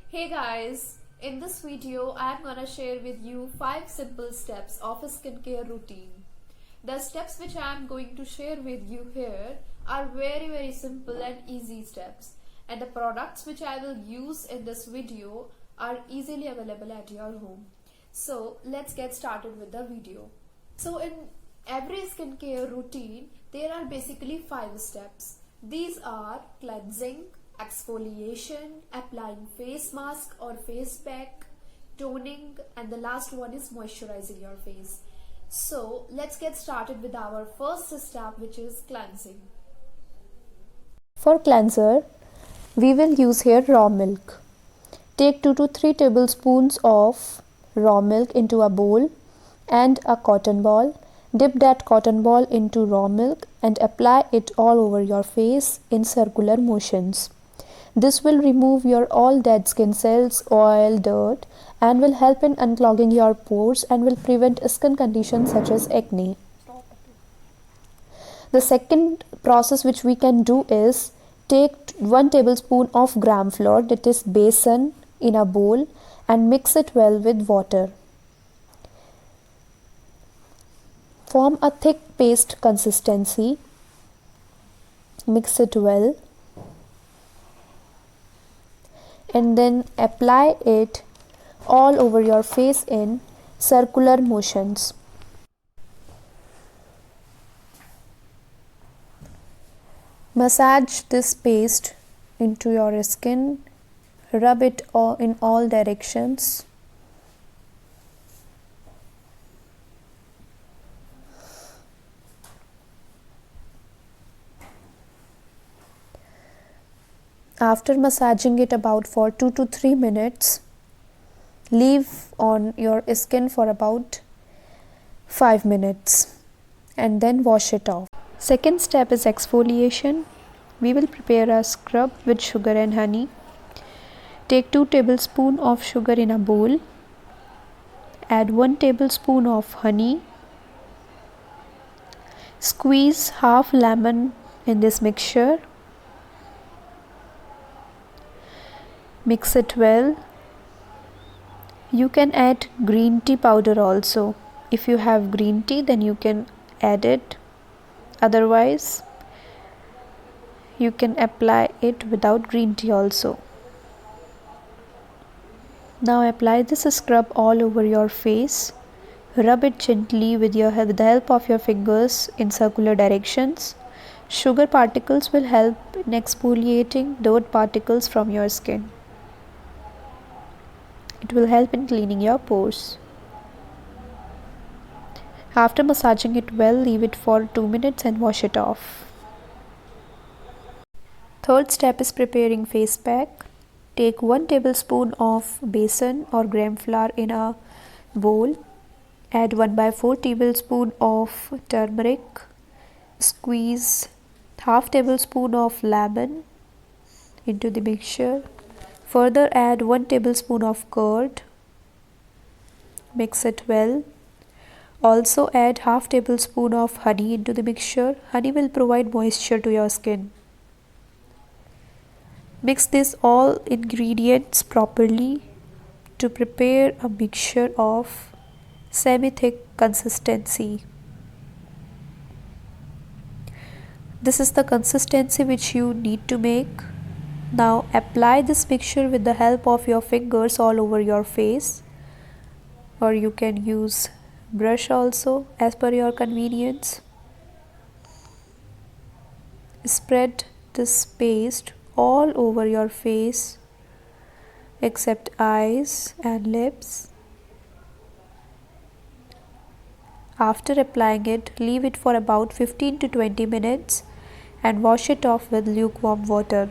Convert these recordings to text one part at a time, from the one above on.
Hey guys, in this video I'm gonna share with you 5 simple steps of a skincare routine. The steps which I'm going to share with you here are very simple and easy steps, and the products which I will use in this video are easily available at your home. So let's get started with the video. So in every skincare routine there are basically 5 steps. These are cleansing, exfoliation, applying face mask or face pack, toning, and the last one is moisturizing your face. So let's get started with our first step, which is cleansing. For cleanser, we will use here raw milk. Take 2 to 3 tablespoons of raw milk into a bowl and a cotton ball. Dip that cotton ball into raw milk and apply it all over your face in circular motions. This will remove your all dead skin cells, oil, dirt, and will help in unclogging your pores and will prevent skin conditions such as acne. The second process which we can do is take 1 tablespoon of gram flour, that is besan, in a bowl and mix it well with water. Form a thick paste consistency. Mix it well and then apply it all over your face in circular motions. Massage this paste into your skin. Rub it in all directions. After massaging it about for 2 to 3 minutes, leave on your skin for about 5 minutes and then wash it off. Second step is exfoliation. We will prepare a scrub with sugar and honey. Take 2 tablespoons of sugar in a bowl. Add 1 tablespoon of honey. Squeeze half lemon in this mixture. Mix it well. You can add green tea powder also. If you have green tea, then you can add it. Otherwise, you can apply it without green tea also. Now apply this scrub all over your face. Rub it gently with the help of your fingers in circular directions. Sugar particles will help in exfoliating dirt particles from your skin. It will help in cleaning your pores. After massaging it well, leave it for 2 minutes and wash it off. Third step is preparing face pack. Take 1 tablespoon of besan or gram flour in a bowl. Add 1/4 tablespoon of turmeric. Squeeze half tablespoon of lemon into the mixture. Further add 1 tablespoon of curd. Mix it well. Also add half tablespoon of honey into the mixture. Honey will provide moisture to your skin. Mix this all ingredients properly to prepare a mixture of semi-thick consistency. This is the consistency which you need to make. Now apply this mixture with the help of your fingers all over your face, or you can use brush also as per your convenience. Spread this paste all over your face except eyes and lips. After applying it, leave it for about 15 to 20 minutes and wash it off with lukewarm water.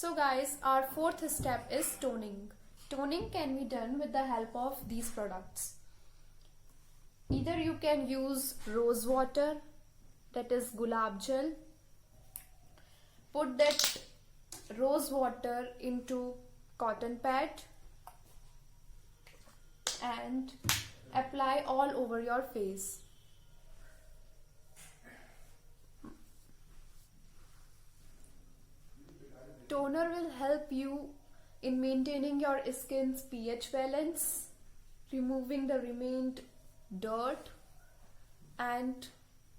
So guys, our fourth step is toning. Toning can be done with the help of these products. Either you can use rose water, that is gulab gel. Put that rose water into cotton pad and apply all over your face. help you in maintaining your skin's pH balance, removing the remained dirt, and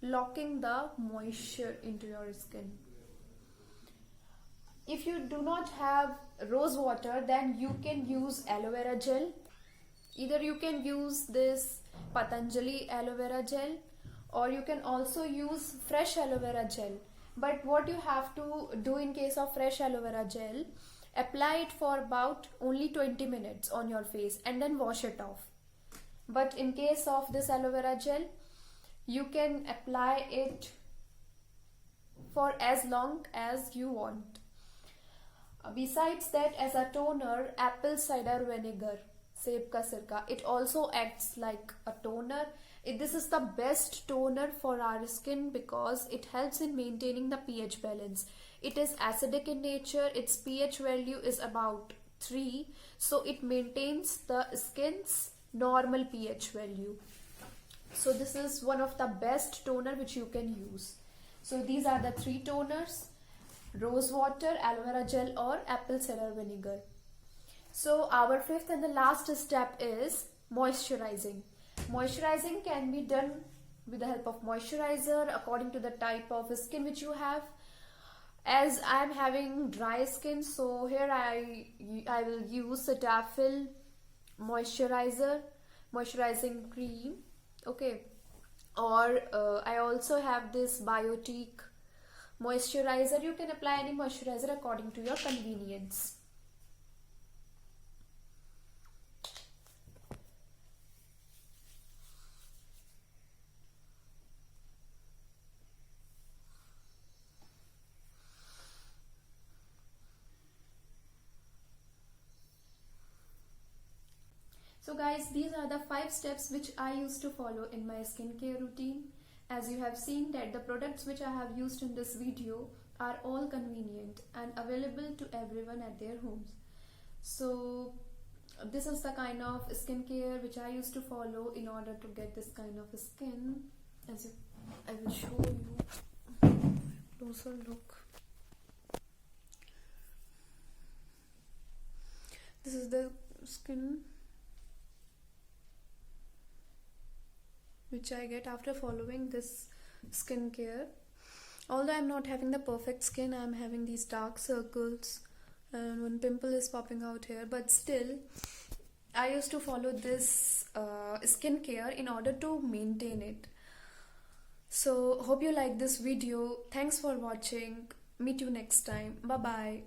locking the moisture into your skin. If you do not have rose water, then you can use aloe vera gel. Either you can use this Patanjali aloe vera gel, or you can also use fresh aloe vera gel. But what you have to do in case of fresh aloe vera gel, apply it for about only 20 minutes on your face and then wash it off. But in case of this aloe vera gel, you can apply it for as long as you want. Besides that, as a toner, apple cider vinegar, सेब का सिरका, it also acts like a toner. This is the best toner for our skin because it helps in maintaining the pH balance. It is acidic in nature. Its pH value is about 3, so it maintains the skin's normal pH value. So this is one of the best toner which you can use. So these are the 3 toners: rose water, aloe vera gel, or apple cider vinegar. So our fifth and the last step is moisturizing. Moisturizing can be done with the help of moisturizer according to the type of skin which you have. As I am having dry skin, so here I will use Cetaphil moisturizing cream. Okay, or I also have this Biotique moisturizer. You can apply any moisturizer according to your convenience. So guys, these are the 5 steps which I used to follow in my skincare routine. As you have seen that the products which I have used in this video are all convenient and available to everyone at their homes. So this is the kind of skincare which I used to follow in order to get this kind of skin. As I will show you closer look. This is the skin which I get after following this skincare. Although I'm not having the perfect skin, I'm having these dark circles and one pimple is popping out here, but still I used to follow this skincare in order to maintain it. So hope you like this video. Thanks for watching. Meet you next time. Bye bye.